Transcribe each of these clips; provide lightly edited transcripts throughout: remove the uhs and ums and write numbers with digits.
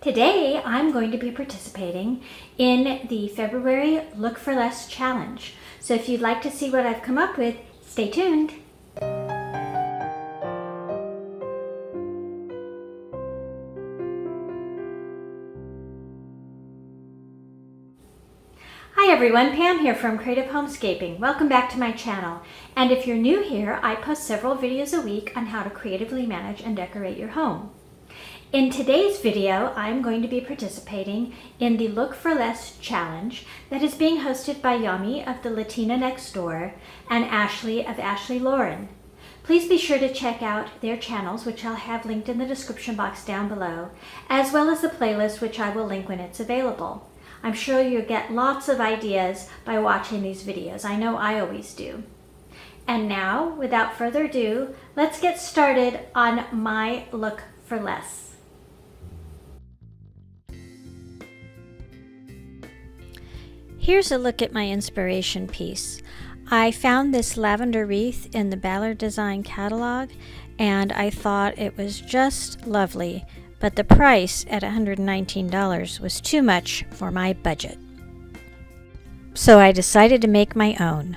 Today I'm going to be participating in the February Look for Less challenge. So if you'd like to see what I've come up with, stay tuned. Hi everyone, Pam here from Creative Homescaping. Welcome back to my channel. And if you're new here, I post several videos a week on how to creatively manage and decorate your home. In today's video, I'm going to be participating in the Look for Less challenge that is being hosted by Yami of the Latina next door and Ashleigh of Ashleigh. Please be sure to check out their channels, which I'll have linked in the description box down below, as well as the playlist, which I will link when it's available. I'm sure you'll get lots of ideas by watching these videos. I know I always do. And now, without further ado, let's get started on my Look for Less. Here's a look at my inspiration piece. I found this lavender wreath in the Ballard Designs catalog, and I thought it was just lovely, but the price at $119 was too much for my budget. So I decided to make my own.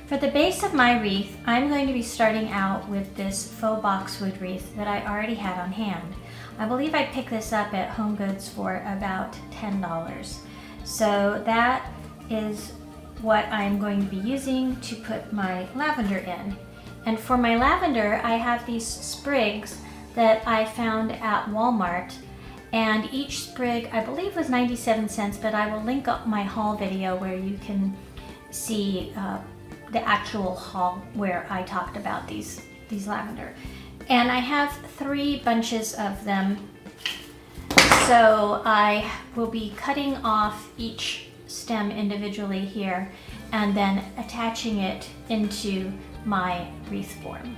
For the base of my wreath, I'm going to be starting out with this faux boxwood wreath that I already had on hand. I believe I picked this up at Home Goods for about $10. So that is what I'm going to be using to put my lavender in. And for my lavender, I have these sprigs that I found at Walmart, and each sprig I believe was 97 cents, but I will link up my haul video where you can see the actual haul where I talked about these lavender. And I have 3 bunches of them, so I will be cutting off each stem individually here and then attaching it into my wreath form.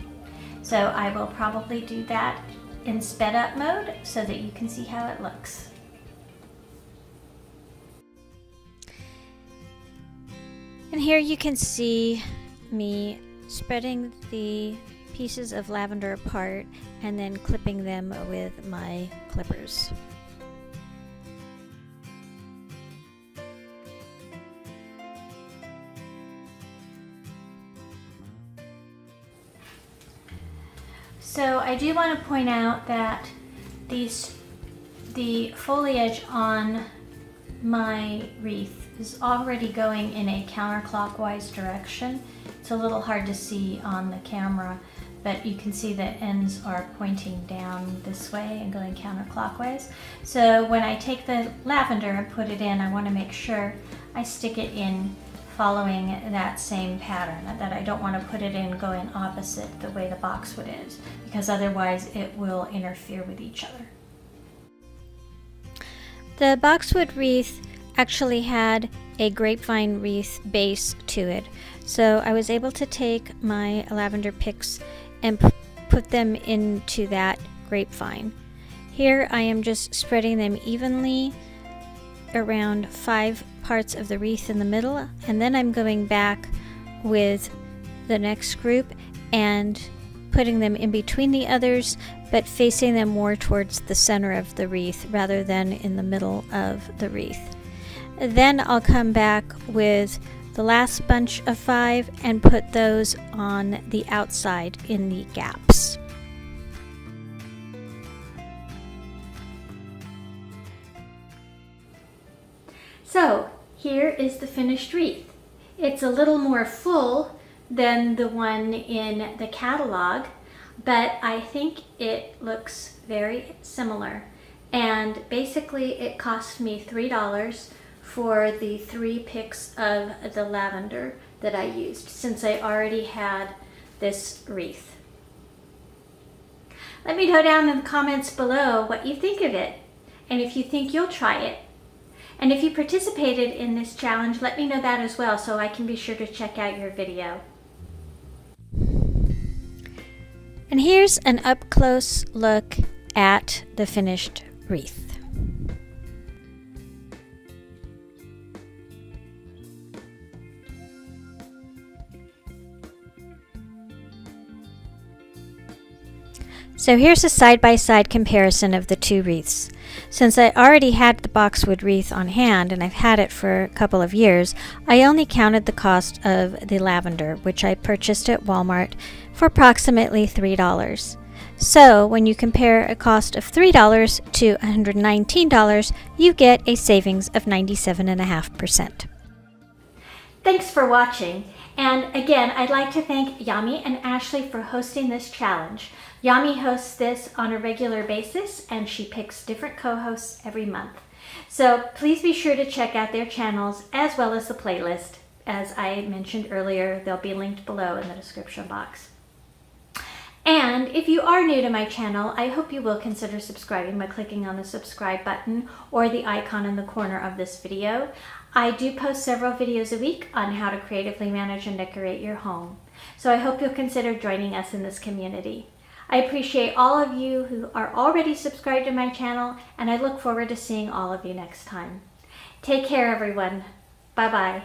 So I will probably do that in sped up mode so that you can see how it looks. And here you can see me spreading the pieces of lavender apart and then clipping them with my clippers. So I do want to point out that the foliage on my wreath is already going in a counterclockwise direction. It's a little hard to see on the camera, but you can see the ends are pointing down this way and going counterclockwise. So when I take the lavender and put it in, I want to make sure I stick it in following that same pattern, that I don't want to put it in going opposite the way the boxwood is, because otherwise it will interfere with each other. The boxwood wreath actually had a grapevine wreath base to it, so I was able to take my lavender picks and put them into that grapevine. Here I am just spreading them evenly around 5 parts of the wreath in the middle, and then I'm going back with the next group and putting them in between the others, but facing them more towards the center of the wreath rather than in the middle of the wreath. Then I'll come back with the last bunch of 5 and put those on the outside in the gaps. So here is the finished wreath. It's a little more full than the one in the catalog, but I think it looks very similar. And basically it cost me $3 for the 3 picks of the lavender that I used, since I already had this wreath. Let me know down in the comments below what you think of it, and if you think you'll try it. And if you participated in this challenge, let me know that as well, so I can be sure to check out your video. And here's an up-close look at the finished wreath. So here's a side-by-side comparison of the two wreaths. Since I already had the boxwood wreath on hand and I've had it for a couple of years, I only counted the cost of the lavender, which I purchased at Walmart for approximately $3. So when you compare a cost of $3 to $119, you get a savings of 97.5%. Thanks for watching. And again, I'd like to thank Yami and Ashleigh for hosting this challenge. Yami hosts this on a regular basis and she picks different co-hosts every month. So please be sure to check out their channels as well as the playlist. As I mentioned earlier, they'll be linked below in the description box. And if you are new to my channel, I hope you will consider subscribing by clicking on the subscribe button or the icon in the corner of this video. I do post several videos a week on how to creatively manage and decorate your home. So I hope you'll consider joining us in this community. I appreciate all of you who are already subscribed to my channel, and I look forward to seeing all of you next time. Take care, everyone. Bye-bye.